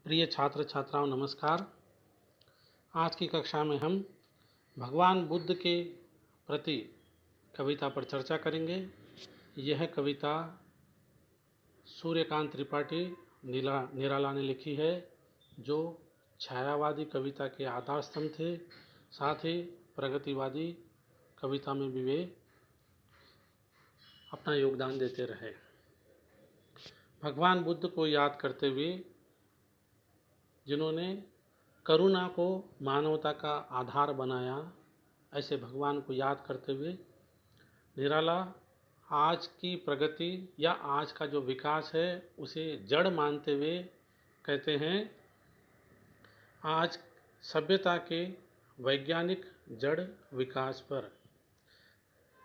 प्रिय छात्र छात्राओं नमस्कार। आज की कक्षा में हम भगवान बुद्ध के प्रति कविता पर चर्चा करेंगे। यह कविता सूर्यकांत त्रिपाठी निराला ने लिखी है, जो छायावादी कविता के आधार स्तंभ थे। साथ ही प्रगतिवादी कविता में भी वे अपना योगदान देते रहे। भगवान बुद्ध को याद करते हुए, जिन्होंने करुणा को मानवता का आधार बनाया, ऐसे भगवान को याद करते हुए निराला आज की प्रगति या आज का जो विकास है उसे जड़ मानते हुए कहते हैं, आज सभ्यता के वैज्ञानिक जड़ विकास पर।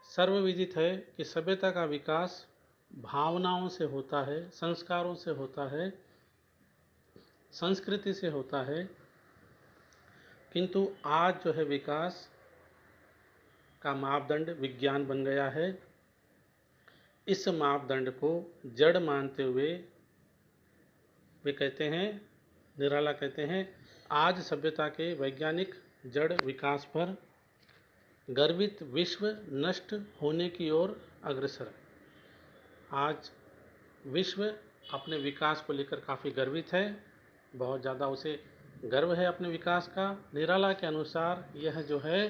सर्वविदित है कि सभ्यता का विकास भावनाओं से होता है, संस्कारों से होता है, संस्कृति से होता है, किंतु आज जो है विकास का मापदंड विज्ञान बन गया है। इस मापदंड को जड़ मानते हुए वे कहते हैं, निराला कहते हैं, आज सभ्यता के वैज्ञानिक जड़ विकास पर गर्वित विश्व नष्ट होने की ओर अग्रसर। आज विश्व अपने विकास को लेकर काफ़ी गर्वित है, बहुत ज़्यादा उसे गर्व है अपने विकास का। निराला के अनुसार यह जो है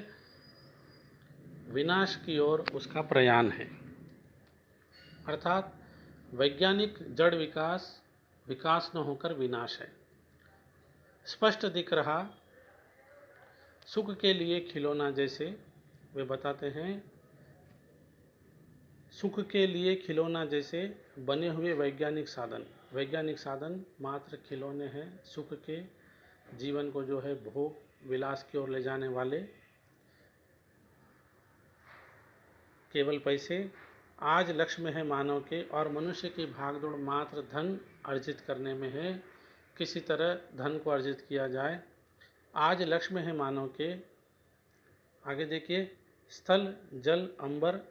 विनाश की ओर उसका प्रयाण है, अर्थात वैज्ञानिक जड़ विकास विकास न होकर विनाश है। स्पष्ट दिख रहा सुख के लिए खिलौना जैसे वे बताते हैं, सुख के लिए खिलौना जैसे बने हुए वैज्ञानिक साधन मात्र खिलौने हैं। सुख के जीवन को जो है भोग विलास की ओर ले जाने वाले केवल पैसे। आज लक्ष्य में है मानव के, और मनुष्य की भागदौड़ मात्र धन अर्जित करने में है। किसी तरह धन को अर्जित किया जाए। आज लक्ष्य में है मानव के, आगे देखिए, स्थल जल अंबर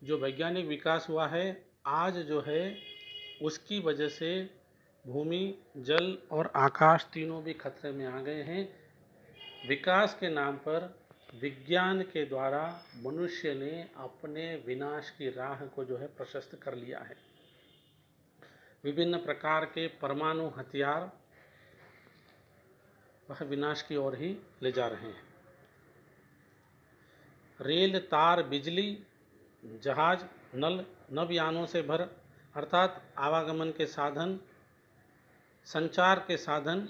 जो वैज्ञानिक विकास हुआ है, आज जो है उसकी वजह से भूमि जल और आकाश तीनों भी खतरे में आ गए हैं। विकास के नाम पर विज्ञान के द्वारा मनुष्य ने अपने विनाश की राह को जो है प्रशस्त कर लिया है। विभिन्न प्रकार के परमाणु हथियार वह विनाश की ओर ही ले जा रहे हैं। रेल, तार, बिजली, जहाज, नल, नवयानों से भर, अर्थात आवागमन के साधन, संचार के साधन,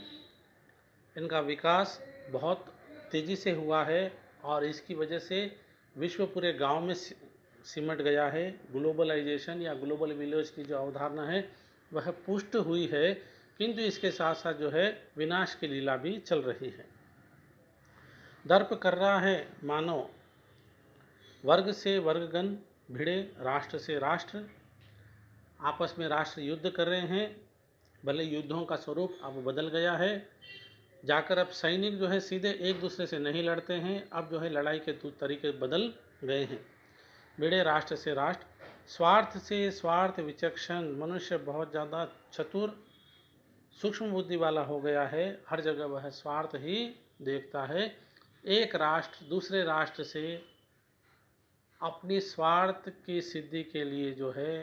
इनका विकास बहुत तेज़ी से हुआ है और इसकी वजह से विश्व पूरे गांव में सिमट गया है। ग्लोबलाइजेशन या ग्लोबल विलेज की जो अवधारणा है वह पुष्ट हुई है, किंतु इसके साथ साथ जो है विनाश की लीला भी चल रही है। दर्प कर रहा है मानव, वर्ग से वर्गगण भिड़े, राष्ट्र से राष्ट्र आपस में राष्ट्र युद्ध कर रहे हैं। भले युद्धों का स्वरूप अब बदल गया है, जाकर अब सैनिक जो है सीधे एक दूसरे से नहीं लड़ते हैं, अब जो है लड़ाई के तरीके बदल गए हैं। भिड़े राष्ट्र से राष्ट्र, स्वार्थ से स्वार्थ विचक्षण, मनुष्य बहुत ज़्यादा चतुर सूक्ष्म बुद्धि वाला हो गया है। हर जगह वह स्वार्थ ही देखता है। एक राष्ट्र दूसरे राष्ट्र से अपनी स्वार्थ की सिद्धि के लिए जो है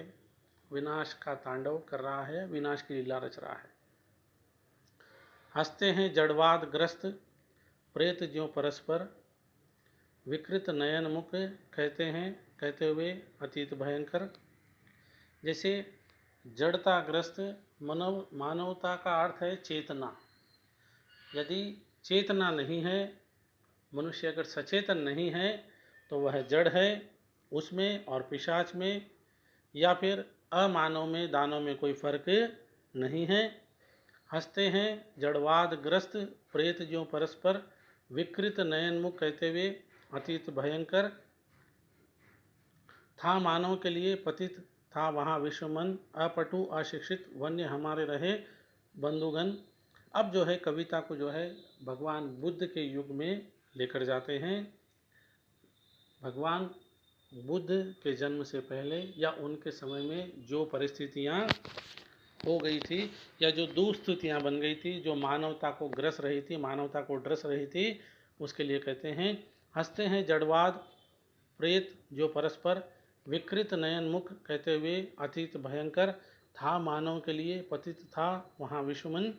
विनाश का तांडव कर रहा है, विनाश की लीला रच रहा है। हंसते हैं जड़वाद ग्रस्त प्रेत ज्यों परस्पर, विकृत नयन मुख कहते हैं, कहते हुए अतीत भयंकर। जैसे जड़ता ग्रस्त मानवता का अर्थ है चेतना। यदि चेतना नहीं है, मनुष्य अगर सचेतन नहीं है तो वह जड़ है। उसमें और पिशाच में या फिर अमानव में दानव में कोई फर्क नहीं है। हंसते हैं जड़वाद ग्रस्त प्रेत ज्यों परस्पर, विकृत नयन मुख कहते हुए अतीत भयंकर। था मानव के लिए पतित था वहाँ विश्व मन, अपटु अशिक्षित वन्य हमारे रहे बंधुगण। अब जो है कविता को जो है भगवान बुद्ध के युग में लेकर जाते हैं। भगवान बुद्ध के जन्म से पहले या उनके समय में जो परिस्थितियाँ हो गई थी, या जो दुस्थितियाँ बन गई थी, जो मानवता को ग्रस रही थी, मानवता को ड्रस रही थी, उसके लिए कहते हैं हंसते हैं जड़वाद प्रेत जो परस्पर विकृत नयन मुख कहते हुए अतीत भयंकर था मानव के लिए पतित था वहाँ विश्वमन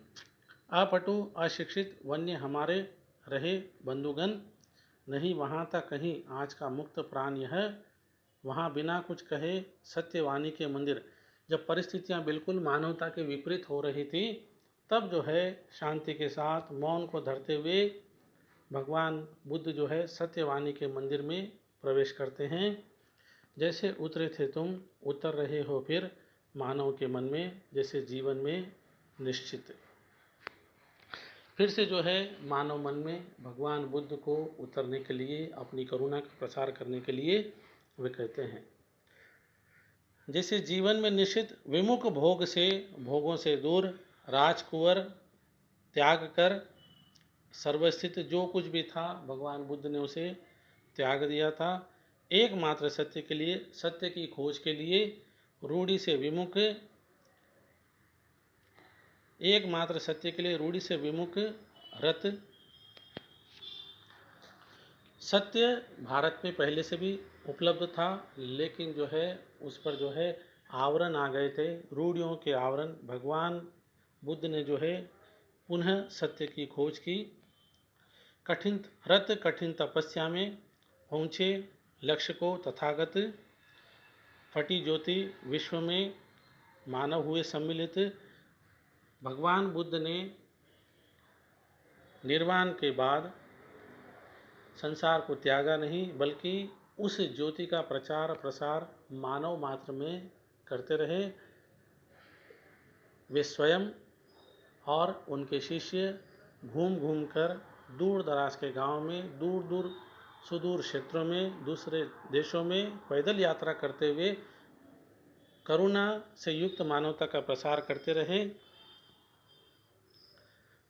अपटु अशिक्षित वन्य हमारे रहे बंधुगण नहीं वहाँ तक कहीं आज का मुक्त प्राण यह वहाँ बिना कुछ कहे सत्यवाणी के मंदिर। जब परिस्थितियाँ बिल्कुल मानवता के विपरीत हो रही थी, तब जो है शांति के साथ मौन को धरते हुए भगवान बुद्ध जो है सत्यवाणी के मंदिर में प्रवेश करते हैं। जैसे उतरे थे तुम उतर रहे हो फिर मानव के मन में जैसे जीवन में निश्चित। फिर से जो है मानव मन में भगवान बुद्ध को उतरने के लिए अपनी करुणा का प्रसार करने के लिए वे कहते हैं जैसे जीवन में निश्चित विमुख भोग से भोगों से दूर राजकुंवर त्याग कर सर्वस्थित जो कुछ भी था भगवान बुद्ध ने उसे त्याग दिया था। एकमात्र सत्य के लिए सत्य की खोज के लिए रूढ़ि से विमुख एकमात्र सत्य के लिए रूढ़ि से विमुख रत सत्य भारत में पहले से भी उपलब्ध था, लेकिन जो है उस पर जो है आवरण आ गए थे, रूढ़ियों के आवरण। भगवान बुद्ध ने जो है पुनः सत्य की खोज की। कठिन तपस्या में पहुँचे लक्ष्य को तथागत फटी ज्योति विश्व में मानव हुए सम्मिलित। भगवान बुद्ध ने निर्वाण के बाद संसार को त्यागा नहीं बल्कि उस ज्योति का प्रचार प्रसार मानव मात्र में करते रहे। वे स्वयं और उनके शिष्य घूम घूम कर दूर दराज के गांव में दूर दूर सुदूर क्षेत्रों में दूसरे देशों में पैदल यात्रा करते हुए करुणा से युक्त मानवता का प्रसार करते रहे।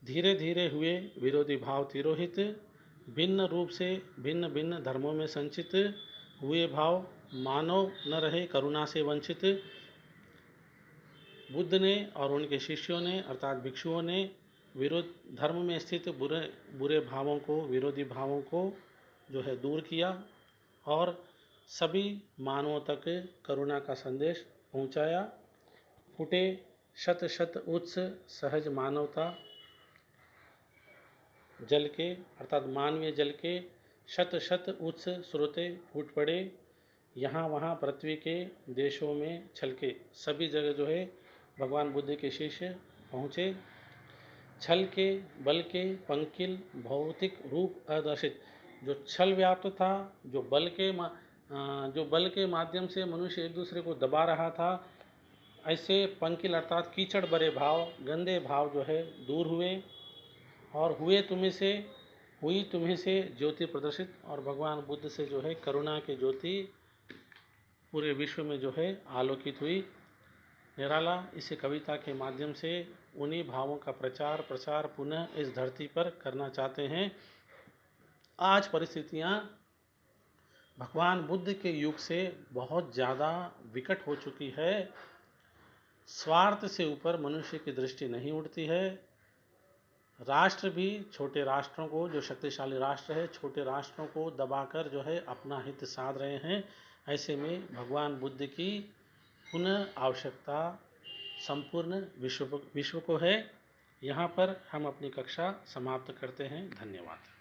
धीरे धीरे हुए विरोधी भाव तिरोहित, भिन्न रूप से भिन्न भिन्न धर्मों में संचित हुए भाव मानव न रहे करुणा से वंचित। बुद्ध ने और उनके शिष्यों ने अर्थात भिक्षुओं ने विरोध धर्म में स्थित बुरे भावों को विरोधी भावों को जो है दूर किया और सभी मानवों तक करुणा का संदेश पहुंचाया। फूटे शत शत उत्स सहज मानवता जल के अर्थात मानवीय जल के शत शत उत्स स्रोते फूट पड़े। यहाँ वहाँ पृथ्वी के देशों में छलके सभी जगह जो है भगवान बुद्ध के शिष्य पहुँचे। छल के बल के पंकिल भौतिक रूप अदर्शित, जो छल व्याप्त था, जो बल के माध्यम से मनुष्य एक दूसरे को दबा रहा था, ऐसे पंकिल अर्थात कीचड़ भरे भाव गंदे भाव जो है दूर हुए और हुई तुम्हें से ज्योति प्रदर्शित। और भगवान बुद्ध से जो है करुणा की ज्योति पूरे विश्व में जो है आलोकित हुई। निराला इस कविता के माध्यम से उन्हीं भावों का प्रचार प्रसार पुनः इस धरती पर करना चाहते हैं। आज परिस्थितियाँ भगवान बुद्ध के युग से बहुत ज़्यादा विकट हो चुकी है। स्वार्थ से ऊपर मनुष्य की दृष्टि नहीं उठती है। राष्ट्र भी छोटे राष्ट्रों को, जो शक्तिशाली राष्ट्र है, छोटे राष्ट्रों को दबाकर जो है अपना हित साध रहे हैं। ऐसे में भगवान बुद्ध की पुनः आवश्यकता संपूर्ण विश्व को है। यहाँ पर हम अपनी कक्षा समाप्त करते हैं। धन्यवाद।